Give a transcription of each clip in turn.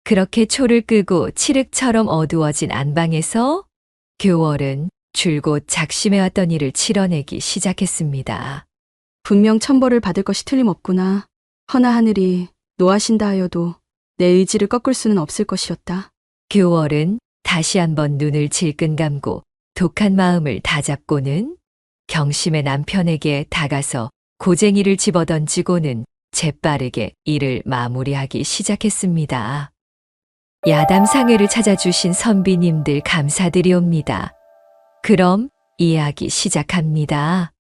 그렇게 초를 끄고 칠흑처럼 어두워진 안방에서 교월은 줄곧 작심해왔던 일을 치러내기 시작했습니다. 분명 천벌을 받을 것이 틀림없구나. 허나 하늘이 노하신다 하여도 내 의지를 꺾을 수는 없을 것이었다. 교월은 다시 한번 눈을 질끈 감고 독한 마음을 다잡고는 경심의 남편에게 다가서 고쟁이를 집어던지고는 재빠르게 일을 마무리하기 시작했습니다. 야담상회를 찾아주신 선비님들 감사드리옵니다. 그럼 이야기 시작합니다.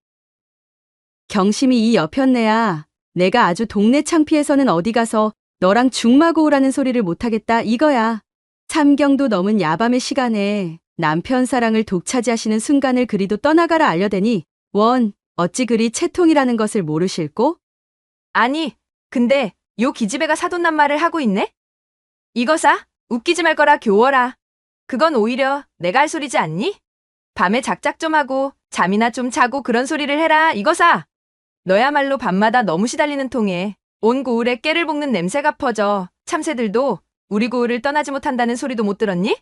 경심이 이 여편네야. 내가 아주 동네 창피해서는 어디 가서 너랑 죽마고우라는 소리를 못하겠다 이거야. 참경도 넘은 야밤의 시간에 남편 사랑을 독차지하시는 순간을 그리도 떠나가라 알려대니 원 어찌 그리 채통이라는 것을 모르실꼬? 아니, 근데 요 기집애가 사돈난 말을 하고 있네? 이거사, 웃기지 말 거라 교월아. 그건 오히려 내가 할 소리지 않니? 밤에 작작 좀 하고 잠이나 좀 자고 그런 소리를 해라 이거사. 너야말로 밤마다 너무 시달리는 통에 온 고을에 깨를 볶는 냄새가 퍼져 참새들도 우리 고을을 떠나지 못한다는 소리도 못 들었니?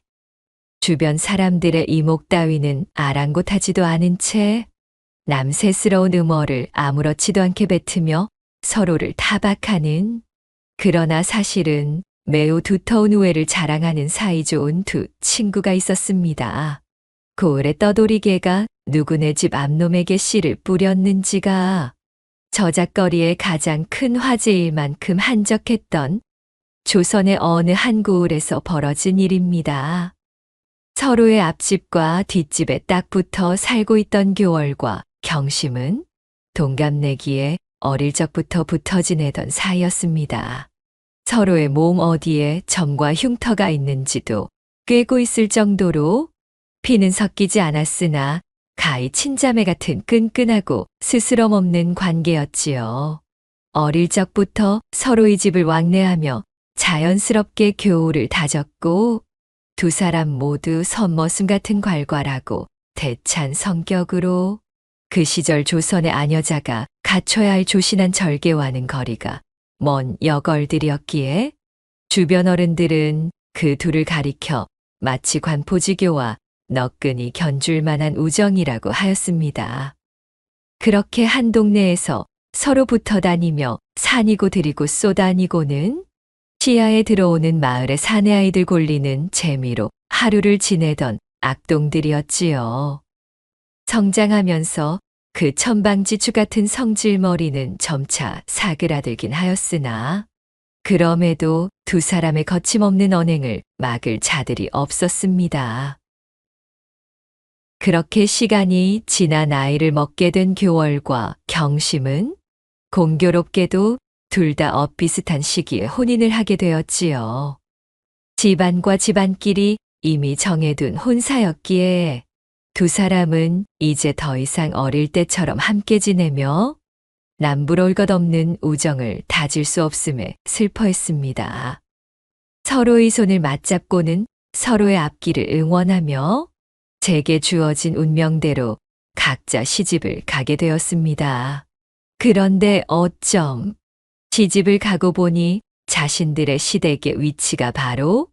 주변 사람들의 이목 따위는 아랑곳하지도 않은 채 남새스러운 음어를 아무렇지도 않게 뱉으며 서로를 타박하는, 그러나 사실은 매우 두터운 우애를 자랑하는 사이좋은 두 친구가 있었습니다. 고을의 떠돌이개가 누구네 집 앞놈에게 씨를 뿌렸는지가 저작거리의 가장 큰 화제일 만큼 한적했던 조선의 어느 한 고을에서 벌어진 일입니다. 서로의 앞집과 뒷집에 딱 붙어 살고 있던 교월과 경심은 동갑내기에 어릴 적부터 붙어 지내던 사이였습니다. 서로의 몸 어디에 점과 흉터가 있는지도 꿰고 있을 정도로 피는 섞이지 않았으나 가히 친자매 같은 끈끈하고 스스럼 없는 관계였지요. 어릴 적부터 서로의 집을 왕래하며 자연스럽게 교우를 다졌고 두 사람 모두 선머슴 같은 괄괄하고 대찬 성격으로 그 시절 조선의 아녀자가 갖춰야 할 조신한 절개와는 거리가 먼 여걸들이었기에 주변 어른들은 그 둘을 가리켜 마치 관포지교와 너끈히 견줄 만한 우정이라고 하였습니다. 그렇게 한 동네에서 서로 붙어 다니며 산이고 들이고 쏘다니고는 시야에 들어오는 마을의 사내 아이들 골리는 재미로 하루를 지내던 악동들이었지요. 성장하면서 그 천방지축 같은 성질머리는 점차 사그라들긴 하였으나 그럼에도 두 사람의 거침없는 언행을 막을 자들이 없었습니다. 그렇게 시간이 지나 나이를 먹게 된 교월과 경심은 공교롭게도 둘 다 엇비슷한 시기에 혼인을 하게 되었지요. 집안과 집안끼리 이미 정해둔 혼사였기에 두 사람은 이제 더 이상 어릴 때처럼 함께 지내며 남부러울 것 없는 우정을 다질 수 없음에 슬퍼했습니다. 서로의 손을 맞잡고는 서로의 앞길을 응원하며 제게 주어진 운명대로 각자 시집을 가게 되었습니다. 그런데 어쩜 시집을 가고 보니 자신들의 시댁의 위치가 바로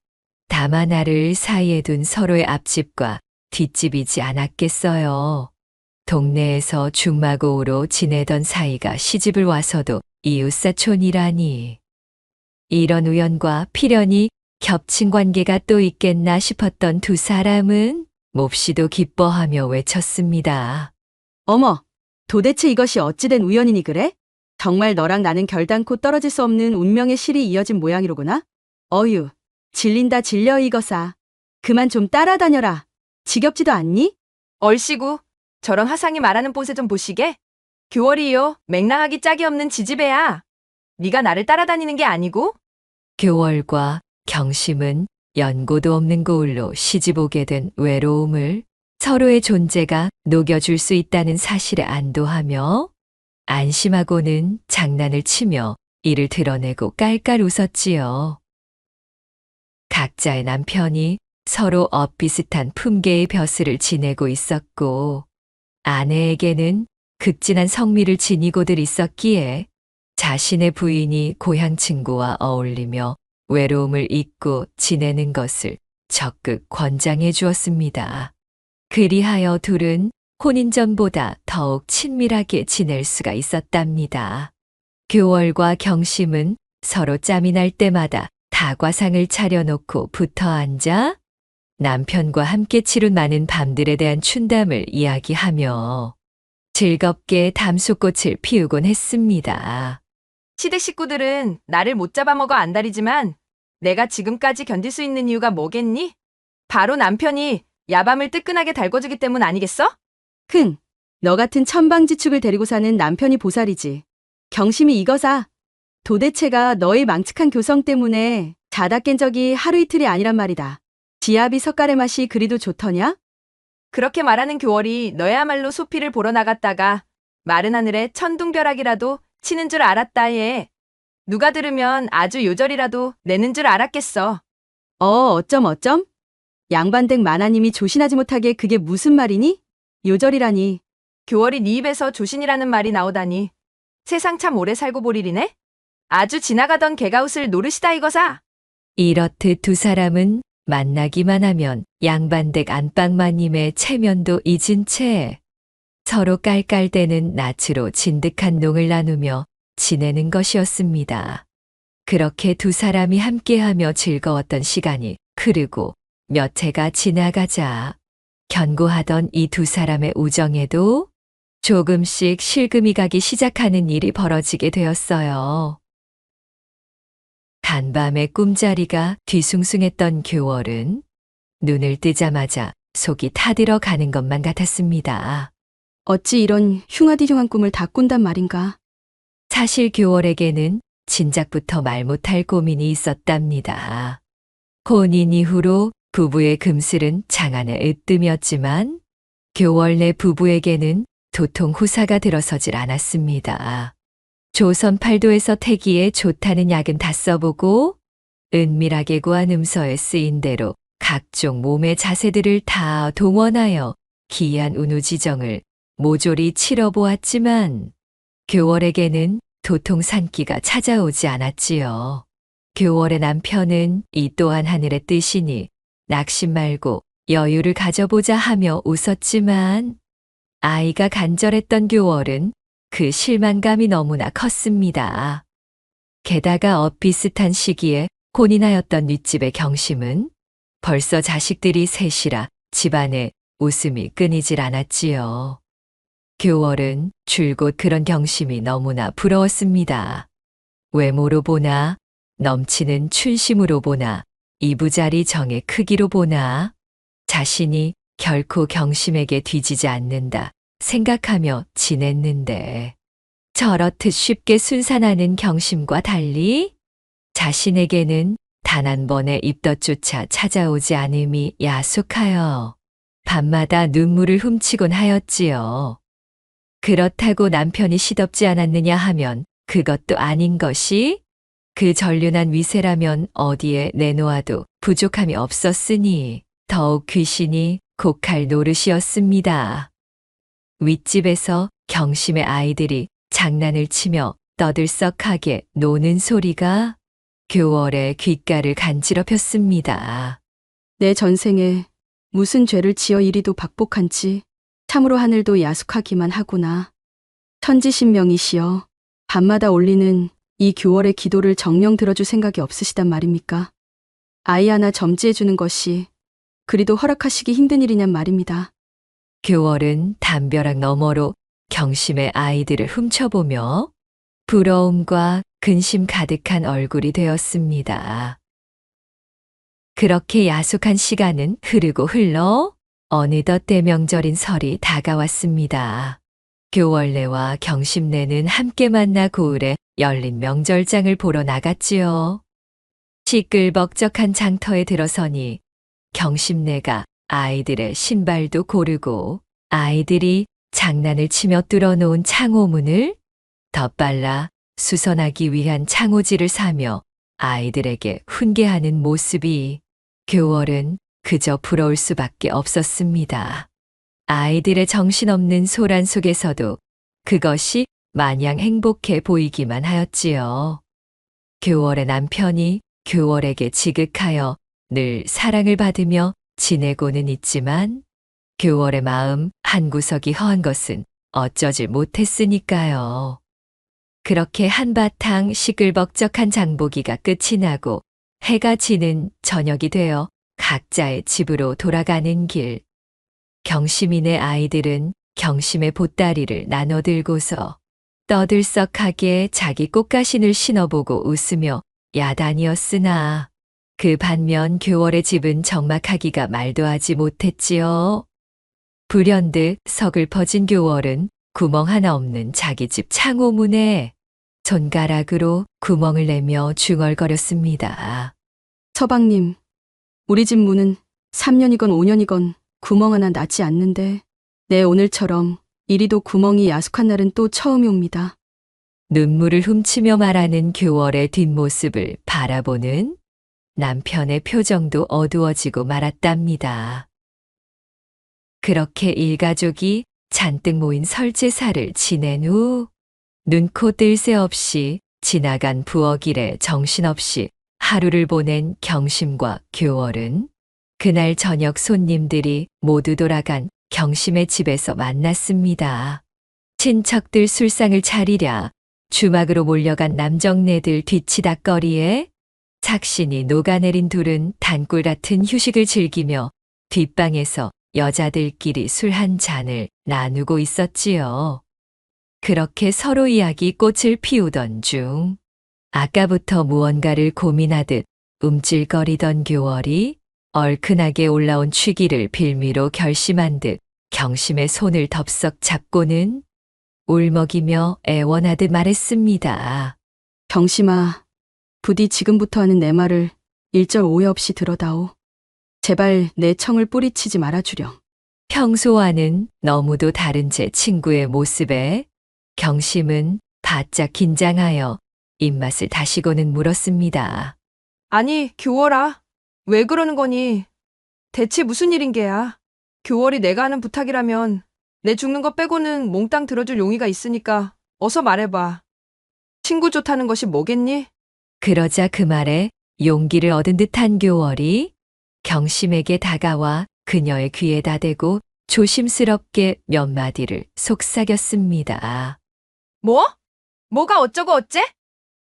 담 하나를 사이에 둔 서로의 앞집과 뒷집이지 않았겠어요. 동네에서 중마고우로 지내던 사이가 시집을 와서도 이웃사촌이라니. 이런 우연과 필연이 겹친 관계가 또 있겠나 싶었던 두 사람은 몹시도 기뻐하며 외쳤습니다. 어머, 도대체 이것이 어찌된 우연이니 그래? 정말 너랑 나는 결단코 떨어질 수 없는 운명의 실이 이어진 모양이로구나? 어휴, 질린다 질려 이거사. 그만 좀 따라다녀라. 지겹지도 않니? 얼씨구, 저런 화상이 말하는 뽐새 좀 보시게. 교월이요, 맹랑하기 짝이 없는 지지배야. 네가 나를 따라다니는 게 아니고? 교월과 경심은 연고도 없는 고을로 시집 오게 된 외로움을 서로의 존재가 녹여줄 수 있다는 사실에 안도하며 안심하고는 장난을 치며 이를 드러내고 깔깔 웃었지요. 각자의 남편이 서로 엇비슷한 품계의 벼슬을 지내고 있었고 아내에게는 극진한 성미를 지니고들 있었기에 자신의 부인이 고향 친구와 어울리며 외로움을 잊고 지내는 것을 적극 권장해 주었습니다. 그리하여 둘은 혼인 전보다 더욱 친밀하게 지낼 수가 있었답니다. 교월과 경심은 서로 짬이 날 때마다 다과상을 차려놓고 붙어 앉아 남편과 함께 치룬 많은 밤들에 대한 춘담을 이야기하며 즐겁게 담소꽃을 피우곤 했습니다. 시댁 식구들은 나를 못 잡아먹어 안달이지만 내가 지금까지 견딜 수 있는 이유가 뭐겠니? 바로 남편이 야밤을 뜨끈하게 달궈주기 때문 아니겠어? 너 같은 천방지축을 데리고 사는 남편이 보살이지. 경심이 이거사. 도대체가 너의 망측한 교성 때문에 자다 깬 적이 하루 이틀이 아니란 말이다. 지아비 석갈의 맛이 그리도 좋더냐? 그렇게 말하는 교월이 너야말로 소피를 보러 나갔다가 마른 하늘에 천둥벼락이라도 치는 줄 알았다 얘. 누가 들으면 아주 요절이라도 내는 줄 알았겠어. 어쩜? 양반댁 마나님이 조신하지 못하게 그게 무슨 말이니? 요절이라니. 교월이 네 입에서 조신이라는 말이 나오다니. 세상 참 오래 살고 볼 일이네? 아주 지나가던 개가웃을 노르시다 이거사. 이렇듯 두 사람은 만나기만 하면 양반댁 안방마님의 체면도 잊은 채 서로 깔깔대는 낯으로 진득한 농을 나누며 지내는 것이었습니다. 그렇게 두 사람이 함께하며 즐거웠던 시간이 흐르고 몇 해가 지나가자 견고하던 이 두 사람의 우정에도 조금씩 실금이 가기 시작하는 일이 벌어지게 되었어요. 간밤에 꿈자리가 뒤숭숭했던 교월은 눈을 뜨자마자 속이 타들어 가는 것만 같았습니다. 어찌 이런 흉하디흉한 꿈을 다 꾼단 말인가? 사실 교월에게는 진작부터 말 못할 고민이 있었답니다. 혼인 이후로 부부의 금슬은 장안의 으뜸이었지만 교월 내 부부에게는 도통 후사가 들어서질 않았습니다. 조선 팔도에서 태기에 좋다는 약은 다 써보고 은밀하게 구한 음서에 쓰인 대로 각종 몸의 자세들을 다 동원하여 기이한 운우지정을 모조리 치러보았지만 교월에게는 도통 산기가 찾아오지 않았지요. 교월의 남편은 이 또한 하늘의 뜻이니 낙심 말고 여유를 가져보자 하며 웃었지만 아이가 간절했던 교월은 그 실망감이 너무나 컸습니다. 게다가 엇비슷한 시기에 혼인하였던 윗집의 경심은 벌써 자식들이 셋이라 집안에 웃음이 끊이질 않았지요. 교월은 줄곧 그런 경심이 너무나 부러웠습니다. 외모로 보나, 넘치는 춘심으로 보나, 이부자리 정의 크기로 보나, 자신이 결코 경심에게 뒤지지 않는다 생각하며 지냈는데 저렇듯 쉽게 순산하는 경심과 달리 자신에게는 단 한 번의 입덧조차 찾아오지 않음이 야속하여 밤마다 눈물을 훔치곤 하였지요. 그렇다고 남편이 시덥지 않았느냐 하면 그것도 아닌 것이 그 전륜한 위세라면 어디에 내놓아도 부족함이 없었으니 더욱 귀신이 곡할 노릇이었습니다. 윗집에서 경심의 아이들이 장난을 치며 떠들썩하게 노는 소리가 교월의 귓가를 간지럽혔습니다. 내 전생에 무슨 죄를 지어 이리도 박복한지 참으로 하늘도 야속하기만 하구나. 천지신명이시여 밤마다 올리는 이 교월의 기도를 정녕 들어줄 생각이 없으시단 말입니까? 아이 하나 점지해주는 것이 그리도 허락하시기 힘든 일이냔 말입니다. 교월은 담벼락 너머로 경심의 아이들을 훔쳐보며 부러움과 근심 가득한 얼굴이 되었습니다. 그렇게 야속한 시간은 흐르고 흘러 어느덧 대명절인 설이 다가왔습니다. 교월네와 경심네는 함께 만나 고을에 열린 명절장을 보러 나갔지요. 시끌벅적한 장터에 들어서니 경심네가 아이들의 신발도 고르고 아이들이 장난을 치며 뚫어놓은 창호문을 덧발라 수선하기 위한 창호지를 사며 아이들에게 훈계하는 모습이 교월은 그저 부러울 수밖에 없었습니다. 아이들의 정신없는 소란 속에서도 그것이 마냥 행복해 보이기만 하였지요. 교월의 남편이 교월에게 지극하여 늘 사랑을 받으며 지내고는 있지만 교월의 마음 한구석이 허한 것은 어쩌지 못했으니까요. 그렇게 한바탕 시끌벅적한 장보기가 끝이 나고 해가 지는 저녁이 되어 각자의 집으로 돌아가는 길. 경심이네 아이들은 경심의 보따리를 나눠 들고서 떠들썩하게 자기 꽃가신을 신어보고 웃으며 야단이었으나 그 반면 교월의 집은 적막하기가 말도 하지 못했지요. 불현듯 서글퍼진 교월은 구멍 하나 없는 자기 집 창호문에 손가락으로 구멍을 내며 중얼거렸습니다. 서방님, 우리 집 문은 3년이건 5년이건 구멍 하나 나지 않는데 내 오늘처럼 이리도 구멍이 야속한 날은 또 처음이 옵니다. 눈물을 훔치며 말하는 교월의 뒷모습을 바라보는 남편의 표정도 어두워지고 말았답니다. 그렇게 일가족이 잔뜩 모인 설제사를 지낸 후 눈코 뜰 새 없이 지나간 부엌일에 정신없이 하루를 보낸 경심과 교월은 그날 저녁 손님들이 모두 돌아간 경심의 집에서 만났습니다. 친척들 술상을 차리랴 주막으로 몰려간 남정네들 뒤치다거리에 작신이 녹아내린 둘은 단꿀 같은 휴식을 즐기며 뒷방에서 여자들끼리 술 한 잔을 나누고 있었지요. 그렇게 서로 이야기 꽃을 피우던 중 아까부터 무언가를 고민하듯 움찔거리던 교월이 얼큰하게 올라온 취기를 빌미로 결심한 듯 경심의 손을 덥석 잡고는 울먹이며 애원하듯 말했습니다. 경심아, 부디 지금부터 하는 내 말을 일절 오해 없이 들어다오. 제발 내 청을 뿌리치지 말아주렴. 평소와는 너무도 다른 제 친구의 모습에 경심은 바짝 긴장하여 입맛을 다시고는 물었습니다. 아니, 교월아. 왜 그러는 거니? 대체 무슨 일인 게야? 교월이 내가 하는 부탁이라면 내 죽는 거 빼고는 몽땅 들어줄 용의가 있으니까 어서 말해봐. 친구 좋다는 것이 뭐겠니? 그러자 그 말에 용기를 얻은 듯한 교월이 경심에게 다가와 그녀의 귀에다 대고 조심스럽게 몇 마디를 속삭였습니다. 뭐? 뭐가 어쩌고 어째?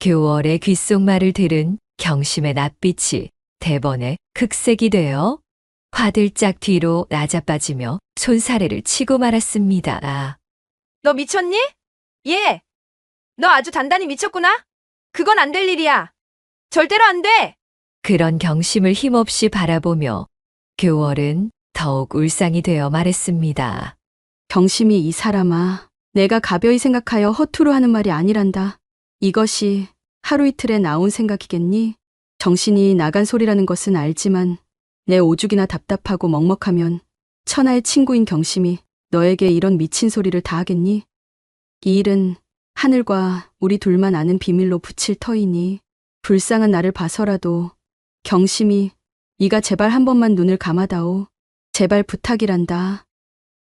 교월의 귓속말을 들은 경심의 낯빛이 대번에 극색이 되어 화들짝 뒤로 낮아빠지며 손사래를 치고 말았습니다. 너 미쳤니? 예. 너 아주 단단히 미쳤구나? 그건 안 될 일이야. 절대로 안 돼. 그런 경심을 힘없이 바라보며 교월은 더욱 울상이 되어 말했습니다. 경심이 이 사람아, 내가 가벼이 생각하여 허투루 하는 말이 아니란다. 이것이 하루 이틀에 나온 생각이겠니? 정신이 나간 소리라는 것은 알지만 내 오죽이나 답답하고 먹먹하면 천하의 친구인 경심이 너에게 이런 미친 소리를 다 하겠니? 이 일은 하늘과 우리 둘만 아는 비밀로 붙일 터이니 불쌍한 나를 봐서라도 경심이 네가 제발 한 번만 눈을 감아다오. 제발 부탁이란다.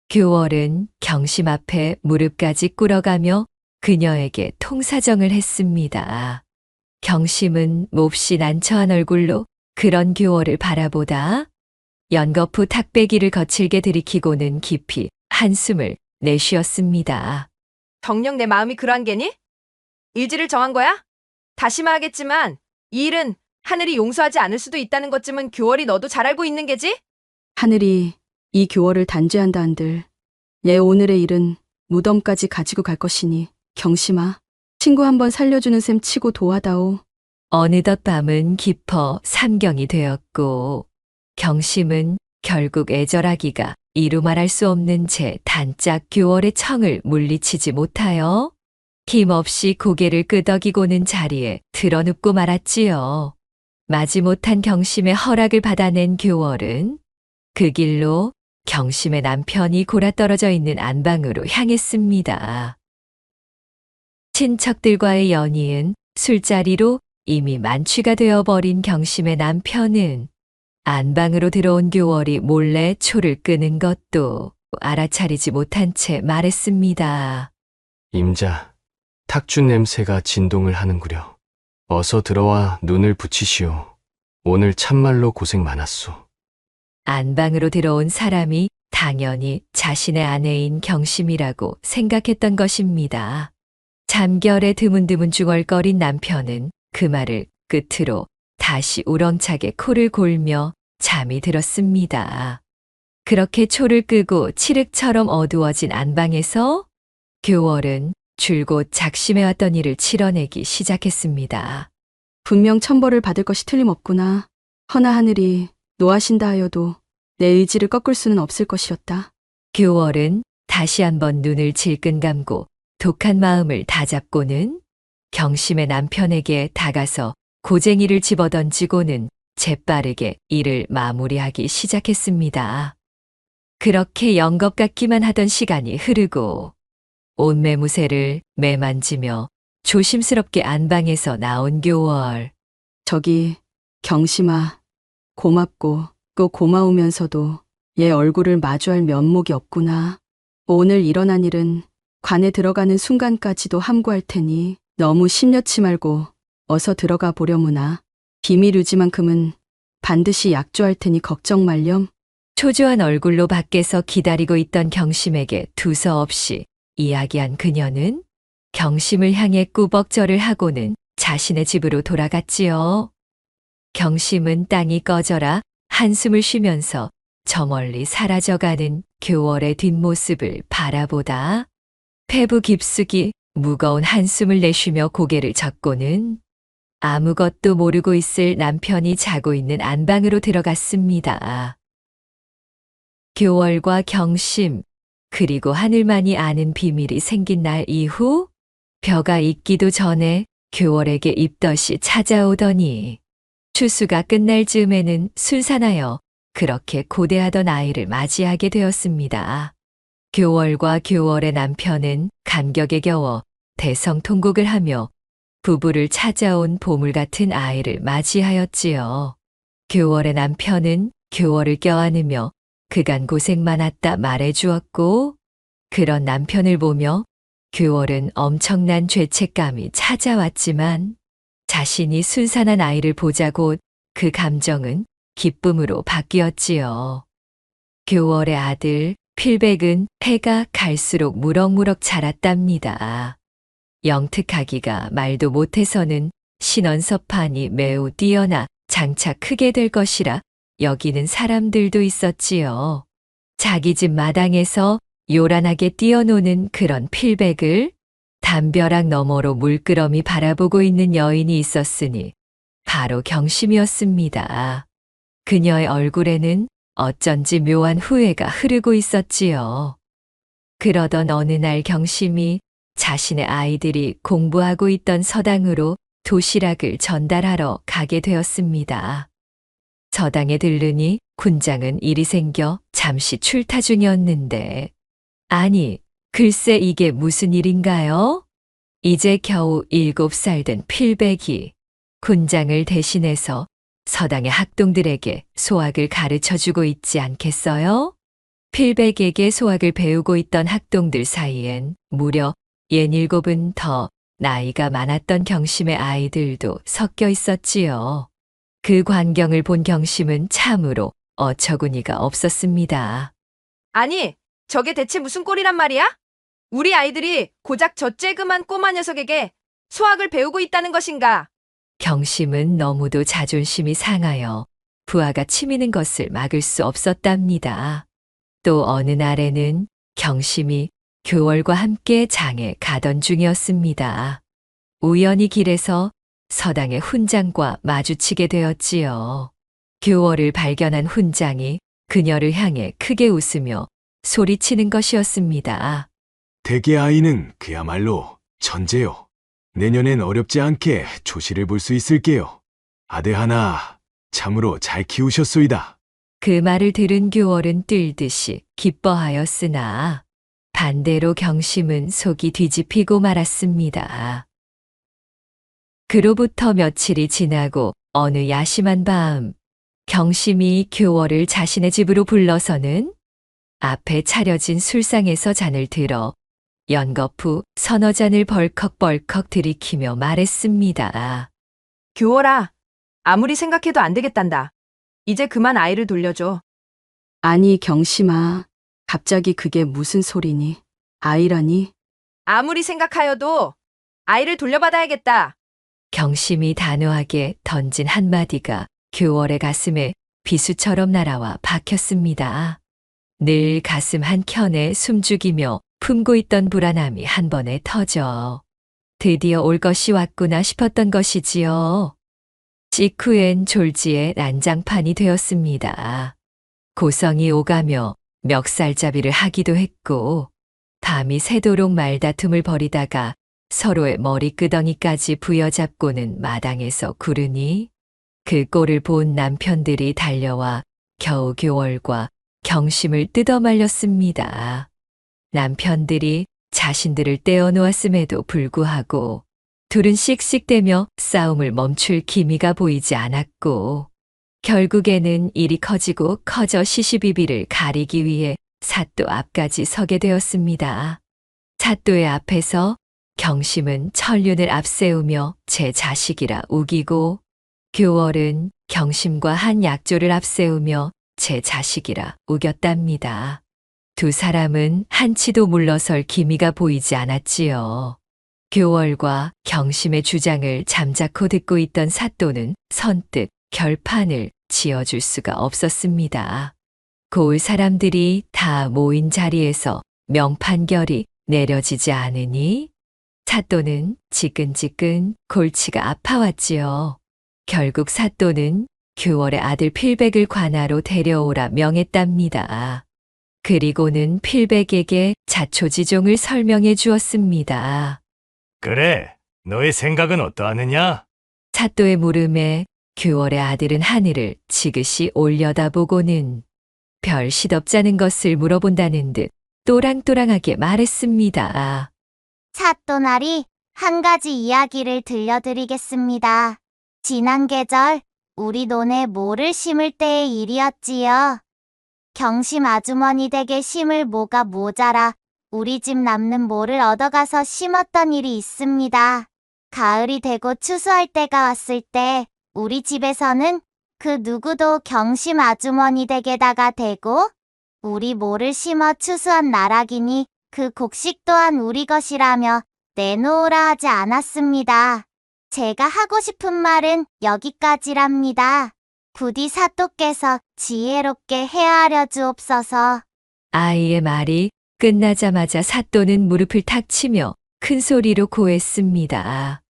교월은 경심 앞에 무릎까지 꿇어가며 그녀에게 통사정을 했습니다. 경심은 몹시 난처한 얼굴로 그런 교월을 바라보다 연거푸 탁배기를 거칠게 들이키고는 깊이 한숨을 내쉬었습니다. 정녕 내 마음이 그러한 게니? 일지를 정한 거야? 다시 말하겠지만 이 일은 하늘이 용서하지 않을 수도 있다는 것쯤은 교월이 너도 잘 알고 있는 게지? 하늘이 이 교월을 단죄한다 한들 내 오늘의 일은 무덤까지 가지고 갈 것이니 경심아, 친구 한번 살려주는 셈 치고 도와다오. 어느덧 밤은 깊어 삼경이 되었고 경심은 결국 애절하기가 이루 말할 수 없는 채 단짝 교월의 청을 물리치지 못하여 힘없이 고개를 끄덕이고는 자리에 드러눕고 말았지요. 마지못한 경심의 허락을 받아낸 교월은 그 길로 경심의 남편이 골아떨어져 있는 안방으로 향했습니다. 친척들과의 연희은 술자리로 이미 만취가 되어버린 경심의 남편은 안방으로 들어온 교월이 몰래 초를 끄는 것도 알아차리지 못한 채 말했습니다. 임자, 탁준 냄새가 진동을 하는구려. 어서 들어와 눈을 붙이시오. 오늘 참말로 고생 많았소. 안방으로 들어온 사람이 당연히 자신의 아내인 경심이라고 생각했던 것입니다. 잠결에 드문드문 중얼거린 남편은 그 말을 끝으로 다시 우렁차게 코를 골며 잠이 들었습니다. 그렇게 초를 끄고 칠흑처럼 어두워진 안방에서 교월은 줄곧 작심해왔던 일을 치러내기 시작했습니다. 분명 천벌을 받을 것이 틀림없구나. 허나 하늘이 노하신다 하여도 내 의지를 꺾을 수는 없을 것이었다. 교월은 다시 한번 눈을 질끈 감고 독한 마음을 다잡고는 경심의 남편에게 다가서 고쟁이를 집어던지고는 재빠르게 일을 마무리하기 시작했습니다. 그렇게 영겁 같기만 하던 시간이 흐르고 옷매무새를 매만지며 조심스럽게 안방에서 나온 교월. 저기 경심아, 고맙고 또 고마우면서도 얘 얼굴을 마주할 면목이 없구나. 오늘 일어난 일은 관에 들어가는 순간까지도 함구할 테니 너무 심려치 말고 어서 들어가 보려무나. 비밀 유지만큼은 반드시 약조할 테니 걱정 말렴. 초조한 얼굴로 밖에서 기다리고 있던 경심에게 두서없이 이야기한 그녀는 경심을 향해 꾸벅절을 하고는 자신의 집으로 돌아갔지요. 경심은 땅이 꺼져라 한숨을 쉬면서 저 멀리 사라져가는 교월의 뒷모습을 바라보다 폐부 깊숙이 무거운 한숨을 내쉬며 고개를 젓고는 아무것도 모르고 있을 남편이 자고 있는 안방으로 들어갔습니다. 교월과 경심, 그리고 하늘만이 아는 비밀이 생긴 날 이후 벼가 익기도 전에 교월에게 입덧이 찾아오더니 추수가 끝날 즈음에는 순산하여 그렇게 고대하던 아이를 맞이하게 되었습니다. 교월과 교월의 남편은 감격에 겨워 대성통곡을 하며 부부를 찾아온 보물 같은 아이를 맞이하였지요. 교월의 남편은 교월을 껴안으며 그간 고생 많았다 말해주었고, 그런 남편을 보며 교월은 엄청난 죄책감이 찾아왔지만 자신이 순산한 아이를 보자 곧 그 감정은 기쁨으로 바뀌었지요. 교월의 아들 필백은 해가 갈수록 무럭무럭 자랐답니다. 영특하기가 말도 못해서는 신언서판이 매우 뛰어나 장차 크게 될 것이라 여기는 사람들도 있었지요. 자기 집 마당에서 요란하게 뛰어노는 그런 필백을 담벼락 너머로 물끄러미 바라보고 있는 여인이 있었으니 바로 경심이었습니다. 그녀의 얼굴에는 어쩐지 묘한 후회가 흐르고 있었지요. 그러던 어느 날 경심이 자신의 아이들이 공부하고 있던 서당으로 도시락을 전달하러 가게 되었습니다. 서당에 들르니 군장은 일이 생겨 잠시 출타 중이었는데, 아니, 글쎄 이게 무슨 일인가요? 이제 겨우 7살 된 필백이 군장을 대신해서 서당의 학동들에게 소학을 가르쳐주고 있지 않겠어요? 필백에게 소학을 배우고 있던 학동들 사이엔 무려 67은 더 나이가 많았던 경심의 아이들도 섞여 있었지요. 그 광경을 본 경심은 참으로 어처구니가 없었습니다. 아니, 저게 대체 무슨 꼴이란 말이야? 우리 아이들이 고작 저 쬐그만 꼬마 녀석에게 수학을 배우고 있다는 것인가? 경심은 너무도 자존심이 상하여 부하가 치미는 것을 막을 수 없었답니다. 또 어느 날에는 경심이 교월과 함께 장에 가던 중이었습니다. 우연히 길에서 서당의 훈장과 마주치게 되었지요. 교월을 발견한 훈장이 그녀를 향해 크게 웃으며 소리치는 것이었습니다. 대개 아이는 그야말로 천재요. 내년엔 어렵지 않게 조시를 볼 수 있을게요. 아들 하나 참으로 잘 키우셨소이다. 그 말을 들은 교월은 뜰듯이 기뻐하였으나 반대로 경심은 속이 뒤집히고 말았습니다. 그로부터 며칠이 지나고 어느 야심한 밤, 경심이 교월을 자신의 집으로 불러서는 앞에 차려진 술상에서 잔을 들어 연거푸 서너 잔을 벌컥벌컥 들이키며 말했습니다. 교월아, 아무리 생각해도 안 되겠단다. 이제 그만 아이를 돌려줘. 아니, 경심아. 갑자기 그게 무슨 소리니? 아이라니? 아무리 생각하여도 아이를 돌려받아야겠다. 경심이 단호하게 던진 한마디가 교월의 가슴에 비수처럼 날아와 박혔습니다. 늘 가슴 한켠에 숨죽이며 품고 있던 불안함이 한 번에 터져 드디어 올 것이 왔구나 싶었던 것이지요. 직후엔 졸지에 난장판이 되었습니다. 고성이 오가며 멱살잡이를 하기도 했고 밤이 새도록 말다툼을 벌이다가 서로의 머리끄덩이까지 부여잡고는 마당에서 구르니 그 꼴을 본 남편들이 달려와 겨우 교월과 경심을 뜯어말렸습니다. 남편들이 자신들을 떼어놓았음에도 불구하고 둘은 씩씩대며 싸움을 멈출 기미가 보이지 않았고 결국에는 일이 커지고 커져 시시비비를 가리기 위해 사또 앞까지 서게 되었습니다. 사또의 앞에서 경심은 천륜을 앞세우며 제 자식이라 우기고 교월은 경심과 한 약조를 앞세우며 제 자식이라 우겼답니다. 두 사람은 한치도 물러설 기미가 보이지 않았지요. 교월과 경심의 주장을 잠자코 듣고 있던 사또는 선뜻 결판을 지어줄 수가 없었습니다. 고을 사람들이 다 모인 자리에서 명판결이 내려지지 않으니 사또는 지끈지끈 골치가 아파왔지요. 결국 사또는 교월의 아들 필백을 관하로 데려오라 명했답니다. 그리고는 필백에게 자초지종을 설명해 주었습니다. 그래, 너의 생각은 어떠하느냐? 사또의 물음에 교월의 아들은 하늘을 지그시 올려다보고는 별 시덥잖은 것을 물어본다는 듯 또랑또랑하게 말했습니다. 사또나리, 한 가지 이야기를 들려드리겠습니다. 지난 계절 우리 논에 모를 심을 때의 일이었지요. 경심 아주머니 댁에 심을 모가 모자라 우리 집 남는 모를 얻어가서 심었던 일이 있습니다. 가을이 되고 추수할 때가 왔을 때 우리 집에서는 그 누구도 경심 아주머니 댁에다가 대고 우리 모를 심어 추수한 나락이니 그 곡식 또한 우리 것이라며 내놓으라 하지 않았습니다. 제가 하고 싶은 말은 여기까지랍니다. 부디 사또께서 지혜롭게 헤아려 주옵소서. 아이의 말이 끝나자마자 사또는 무릎을 탁 치며 큰 소리로 고했습니다.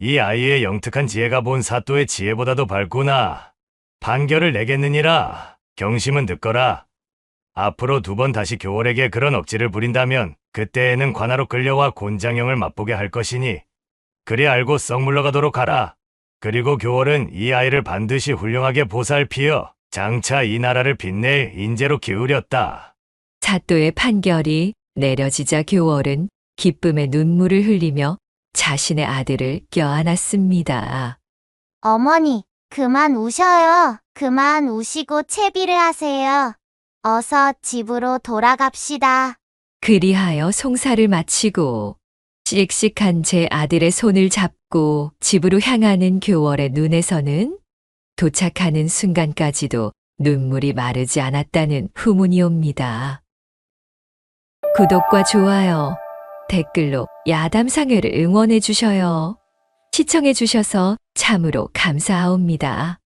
이 아이의 영특한 지혜가 본 사또의 지혜보다도 밝구나. 판결을 내겠느니라. 경심은 듣거라. 앞으로 2번 다시 교월에게 그런 억지를 부린다면 그때에는 관하로 끌려와 곤장형을 맛보게 할 것이니 그리 알고 썩 물러가도록 하라. 그리고 교월은 이 아이를 반드시 훌륭하게 보살피어 장차 이 나라를 빛낼 인재로 기울였다. 사또의 판결이 내려지자 교월은 기쁨의 눈물을 흘리며 자신의 아들을 껴안았습니다. 어머니, 그만 우셔요. 그만 우시고 채비를 하세요. 어서 집으로 돌아갑시다. 그리하여 송사를 마치고 씩씩한 제 아들의 손을 잡고 집으로 향하는 교월의 눈에서는 도착하는 순간까지도 눈물이 마르지 않았다는 후문이 옵니다. 구독과 좋아요, 댓글로 야담상회를 응원해 주셔요. 시청해 주셔서 참으로 감사하옵니다.